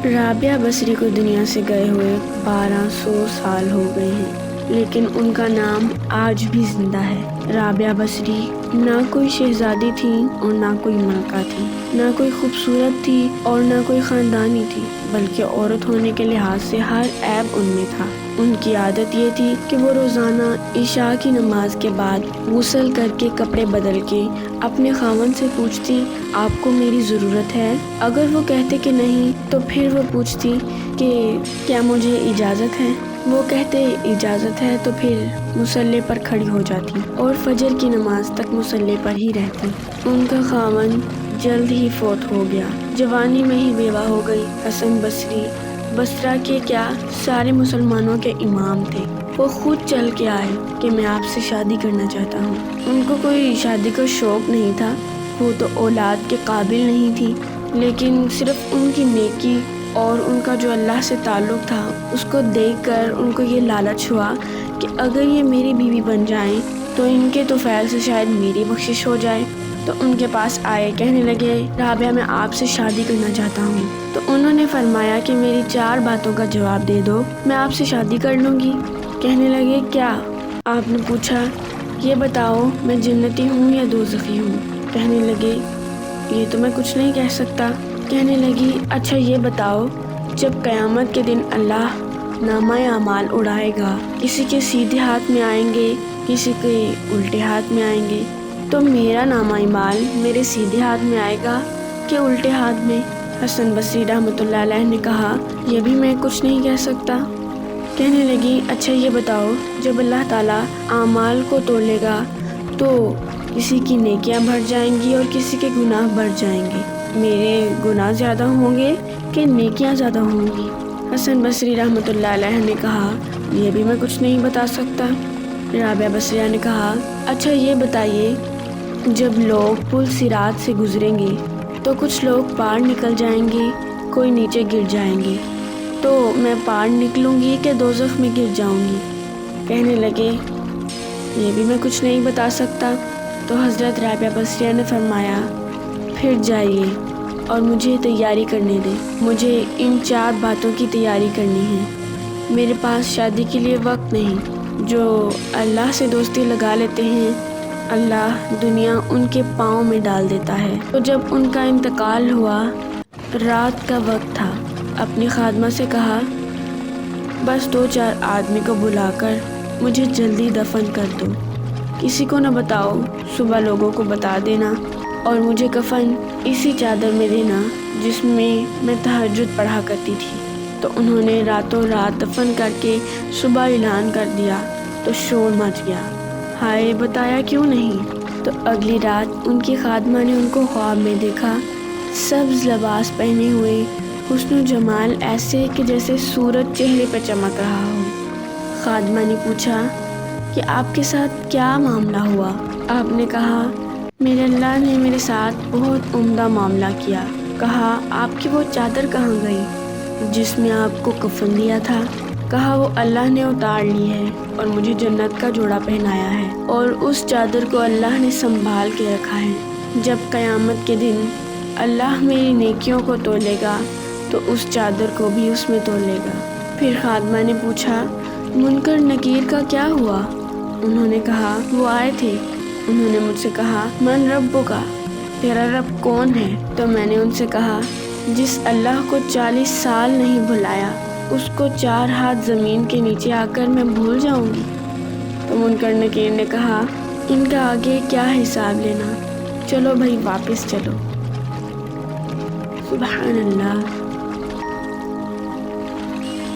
رابعہ بصری کو دنیا سے گئے ہوئے 1200 سال ہو گئے ہیں، لیکن ان کا نام آج بھی زندہ ہے۔ رابعہ بصری نہ کوئی شہزادی تھی اور نہ کوئی ملکہ تھی، نہ کوئی خوبصورت تھی اور نہ کوئی خاندانی تھی، بلکہ عورت ہونے کے لحاظ سے ہر عیب ان میں تھا۔ ان کی عادت یہ تھی کہ وہ روزانہ عشاء کی نماز کے بعد غسل کر کے کپڑے بدل کے اپنے خاوند سے پوچھتی، آپ کو میری ضرورت ہے؟ اگر وہ کہتے کہ نہیں تو پھر وہ پوچھتی کہ کیا مجھے اجازت ہے؟ وہ کہتے اجازت ہے تو پھر مصلی پر کھڑی ہو جاتی اور فجر کی نماز تک مصلی پر ہی رہتی۔ ان کا خاوند جلد ہی فوت ہو گیا، جوانی میں ہی بیوہ ہو گئی۔ حسن بصری بصرہ کے کیا سارے مسلمانوں کے امام تھے۔ وہ خود چل کے آئے کہ میں آپ سے شادی کرنا چاہتا ہوں۔ ان کو کوئی شادی کا شوق نہیں تھا، وہ تو اولاد کے قابل نہیں تھی، لیکن صرف ان کی نیکی اور ان کا جو اللہ سے تعلق تھا اس کو دیکھ کر ان کو یہ لالچ ہوا کہ اگر یہ میری بیوی بن جائیں تو ان کے طفیل سے شاید میری بخشش ہو جائے۔ تو ان کے پاس آئے، کہنے لگے رابعہ میں آپ سے شادی کرنا چاہتا ہوں۔ تو انہوں نے فرمایا کہ میری 4 باتوں کا جواب دے دو، میں آپ سے شادی کر لوں گی۔ کہنے لگے کیا؟ آپ نے پوچھا یہ بتاؤ میں جنتی ہوں یا دوزخی ہوں؟ کہنے لگے یہ تو میں کچھ نہیں کہہ سکتا۔ کہنے لگی اچھا یہ بتاؤ جب قیامت کے دن اللہ نامہ اعمال اڑائے گا، کسی کے سیدھے ہاتھ میں آئیں گے، کسی کے الٹے ہاتھ میں آئیں گے، تو میرا نامہ اعمال میرے سیدھے ہاتھ میں آئے گا کہ الٹے ہاتھ میں؟ حسن بصری رحمۃ اللہ علیہ نے کہا یہ بھی میں کچھ نہیں کہہ سکتا۔ کہنے لگی اچھا یہ بتاؤ جب اللہ تعالیٰ اعمال کو تولے گا تو کسی کی نیکیاں بڑھ جائیں گی اور کسی کے گناہ بڑھ جائیں گے، میرے گناہ زیادہ ہوں گے کہ نیکیاں زیادہ ہوں گی؟ حسن بصری رحمۃ اللہ علیہ نے کہا یہ بھی میں کچھ نہیں بتا سکتا۔ رابعہ بصریہ نے کہا اچھا یہ بتائیے جب لوگ پل صراط سے گزریں گے تو کچھ لوگ پار نکل جائیں گے، کوئی نیچے گر جائیں گے، تو میں پار نکلوں گی کہ دوزخ میں گر جاؤں گی؟ کہنے لگے یہ بھی میں کچھ نہیں بتا سکتا۔ تو حضرت رابعہ بصریہ نے فرمایا پھر جائیے اور مجھے تیاری کرنے دیں، مجھے ان 4 باتوں کی تیاری کرنی ہے، میرے پاس شادی کے لیے وقت نہیں۔ جو اللہ سے دوستی لگا لیتے ہیں اللہ دنیا ان کے پاؤں میں ڈال دیتا ہے۔ تو جب ان کا انتقال ہوا، رات کا وقت تھا، اپنی خادمہ سے کہا بس 2-4 آدمی کو بلا کر مجھے جلدی دفن کر دو، کسی کو نہ بتاؤ، صبح لوگوں کو بتا دینا، اور مجھے کفن اسی چادر میں دینا جس میں میں تہجد پڑھا کرتی تھی۔ تو انہوں نے راتوں رات دفن کر کے صبح اعلان کر دیا تو شور مچ گیا، ہائے بتایا کیوں نہیں؟ تو اگلی رات ان کی خادمہ نے ان کو خواب میں دیکھا، سبز لباس پہنے ہوئے، حسن و جمال ایسے کہ جیسے سورج چہرے پہ چمک رہا ہو۔ خادمہ نے پوچھا کہ آپ کے ساتھ کیا معاملہ ہوا؟ آپ نے کہا میرے اللہ نے میرے ساتھ بہت عمدہ معاملہ کیا۔ کہا آپ کی وہ چادر کہاں گئی جس میں آپ کو کفن دیا تھا؟ کہا وہ اللہ نے اتار لی ہے اور مجھے جنت کا جوڑا پہنایا ہے، اور اس چادر کو اللہ نے سنبھال کے رکھا ہے، جب قیامت کے دن اللہ میری نیکیوں کو تولے گا تو اس چادر کو بھی اس میں تولے گا۔ پھر خادمہ نے پوچھا منکر نکیر کا کیا ہوا؟ انہوں نے کہا وہ آئے تھے، انہوں نے مجھ سے کہا من ربک کا، تیرا رب کون ہے؟ تو میں نے ان سے کہا جس اللہ کو 40 سال نہیں بھلایا اس کو 4 ہاتھ زمین کے نیچے آ کر میں بھول جاؤں گی؟ تو منکر نکیر نے کہا ان کا آگے کیا حساب لینا، چلو بھائی واپس چلو۔ سبحان اللہ۔